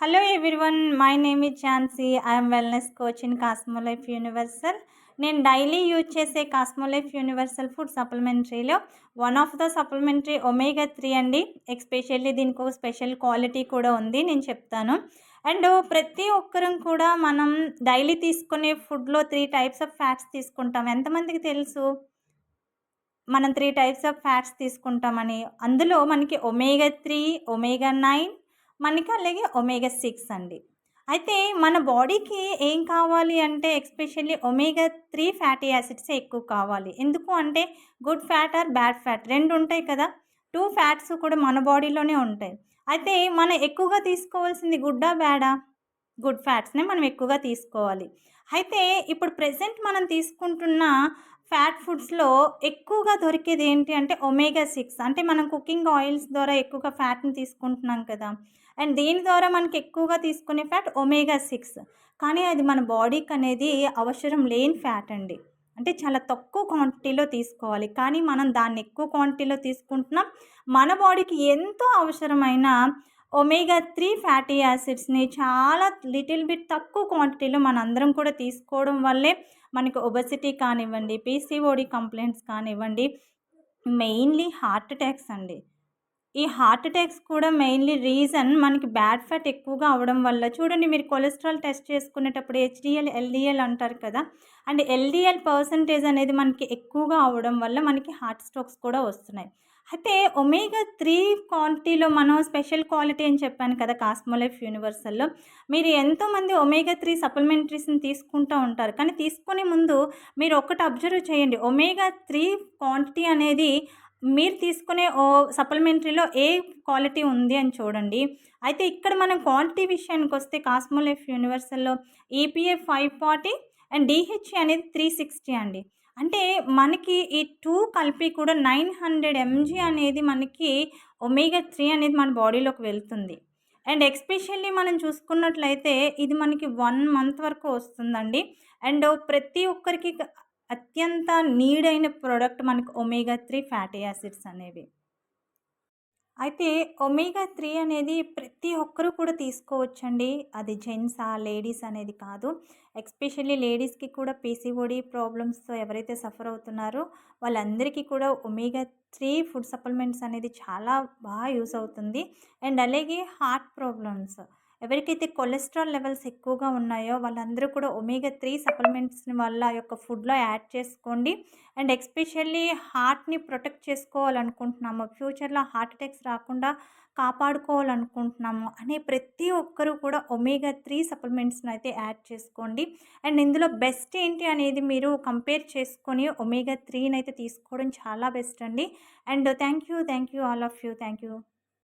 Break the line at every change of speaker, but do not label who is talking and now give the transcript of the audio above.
Hello everyone, my name is Jansi. I am wellness coach in Cosmolife Universal. నేను daily use చేసే Cosmolife universal food సప్లిమెంటరీలో one of the supplementary omega 3 అండి. Especially దీనికి ఒక special quality కూడా ఉంది, నేను చెప్తాను. అండ్ ప్రతి ఒక్కరం కూడా మనం డైలీ తీసుకునే ఫుడ్లో 3 టైప్స్ ఆఫ్ ఫ్యాట్స్ తీసుకుంటాం. ఎంతమందికి తెలుసు మనం 3 టైప్స్ ఆఫ్ ఫ్యాట్స్ తీసుకుంటామని? అందులో మనకి ఒమేగా 3, ఒమేగా 9, మనకి అలాగే ఒమేగా 6 అండి. అయితే మన బాడీకి ఏం కావాలి అంటే ఎస్పెషల్లీ ఒమేగా 3 ఫ్యాటీ యాసిడ్సే ఎక్కువ కావాలి. ఎందుకు అంటే good fat are bad fat 2 ఉంటాయి కదా! 2 ఫ్యాట్స్ కూడా మన బాడీలోనే ఉంటాయి. అయితే మనం ఎక్కువగా తీసుకోవాల్సింది గుడ్డా? బ్యాడా? గుడ్ ఫ్యాట్స్‌నే మనం ఎక్కువగా తీసుకోవాలి. అయితే ఇప్పుడు ప్రెజెంట్ మనం తీసుకుంటున్న ఫ్యాట్ ఫుడ్స్‌లో ఎక్కువగా దొరికేది ఏంటి అంటే ఒమేగా 6. అంటే మనం కుకింగ్ ఆయిల్స్ ద్వారా ఎక్కువగా ఫ్యాట్‌ని తీసుకుంటున్నాం కదా! అండ్ దీని ద్వారా మనకి ఎక్కువగా తీసుకునే ఫ్యాట్ ఒమేగా 6. కానీ అది మన బాడీకనేది అవసరం లేని ఫ్యాట్ అండి. అంటే చాలా తక్కువ క్వాంటిటీలో తీసుకోవాలి. కానీ మనం దాన్ని ఎక్కువ క్వాంటిటీలో తీసుకుంటున్నాం. మన బాడీకి ఎంతో అవసరమైన ఒమేగా 3 ఫ్యాటీ యాసిడ్స్‌ని చాలా లిటిల్ బిట్ తక్కువ క్వాంటిటీలో మనందరం కూడా తీసుకోవడం వల్లే మనకి ఒబెసిటీ కానివ్వండి, పీసీఓడీ కంప్లెయింట్స్ కానివ్వండి, మెయిన్‌లీ హార్ట్ అటాక్స్ అండి. ఈ హార్ట్ అటాక్స్ కూడా మెయిన్‌లీ రీజన్ మనకి బ్యాడ్ ఫ్యాట్ ఎక్కువగా అవ్వడం వల్ల. చూడండి, మీరు కొలెస్ట్రాల్ టెస్ట్ చేసుకునేటప్పుడు హెచ్‌డీఎల్, ఎల్‌డీఎల్ అంటారు కదా! అండ్ ఎల్‌డీఎల్ పర్సెంటేజ్ అనేది మనకి ఎక్కువగా అవ్వడం వల్ల మనకి హార్ట్ స్ట్రోక్స్ కూడా వస్తున్నాయి. అయితే ఒమేగా 3 క్వాంటిటీలో మనం స్పెషల్ క్వాలిటీ అని చెప్పాను కదా కాస్మోలైఫ్ యూనివర్సల్‌లో. మీరు ఎంతోమంది ఒమేగా 3 సప్లిమెంటరీస్‌ని తీసుకుంటూ ఉంటారు. కానీ తీసుకునే ముందు మీరు ఒకటి అబ్జర్వ్ చేయండి. ఒమేగా 3 క్వాంటిటీ అనేది మీరు తీసుకునే సప్లిమెంటరీలో ఏ క్వాలిటీ ఉంది అని చూడండి. అయితే ఇక్కడ మనం క్వాంటిటీ విషయానికొస్తే కాస్మోలైఫ్ యూనివర్సల్‌లో ఈపీఎఫ్ 540 అండ్ డీహెచ్ఏ అనేది 360 అండి. అంటే మనకి ఈ 2 కలిపి కూడా 900 ఎంజీ అనేది మనకి ఒమేగా 3 అనేది మన బాడీలోకి వెళ్తుంది. అండ్ ఎస్పెషల్లీ మనం చూసుకున్నట్లయితే ఇది మనకి 1 మంత్ వరకు వస్తుందండి. అండ్ ప్రతి ఒక్కరికి అత్యంత నీడ్ అయిన ప్రొడక్ట్ మనకు ఒమేగా 3 ఫ్యాటీ యాసిడ్స్ అనేవి. అయితే ఒమేగా 3 అనేది ప్రతి ఒక్కరు కూడా తీసుకోవచ్చండి. అది జెంట్సా, లేడీస్ అనేది కాదు. ఎస్పెషల్లీ లేడీస్‌కి కూడా పీసీఓడీ ప్రాబ్లమ్స్‌తో ఎవరైతే సఫర్ అవుతున్నారో వాళ్ళందరికీ కూడా ఒమేగా 3 ఫుడ్ సప్లిమెంట్స్ అనేది చాలా యూజ్ అవుతుంది. అండ్ అలాగే హార్ట్ ప్రాబ్లమ్స్, ఎవరికైతే కొలెస్ట్రాల్ లెవెల్స్ ఎక్కువగా ఉన్నాయో వాళ్ళందరూ కూడా ఒమేగా 3 సప్లిమెంట్స్‌ని వాళ్ళ యొక్క ఫుడ్‌లో యాడ్ చేసుకోండి. అండ్ ఎస్పెషల్లీ హార్ట్‌ని ప్రొటెక్ట్ చేసుకోవాలనుకుంటున్నాము, ఫ్యూచర్‌లో హార్ట్ అటాక్స్ రాకుండా కాపాడుకోవాలనుకుంటున్నాము అనే ప్రతి ఒక్కరు కూడా ఒమేగా 3 సప్లిమెంట్స్‌ని అయితే యాడ్ చేసుకోండి. అండ్ ఇందులో బెస్ట్ ఏంటి అనేది మీరు కంపేర్ చేసుకొని ఒమేగా 3ని అయితే తీసుకోవడం చాలా బెస్ట్ అండి. And thank you all of you. Thank you.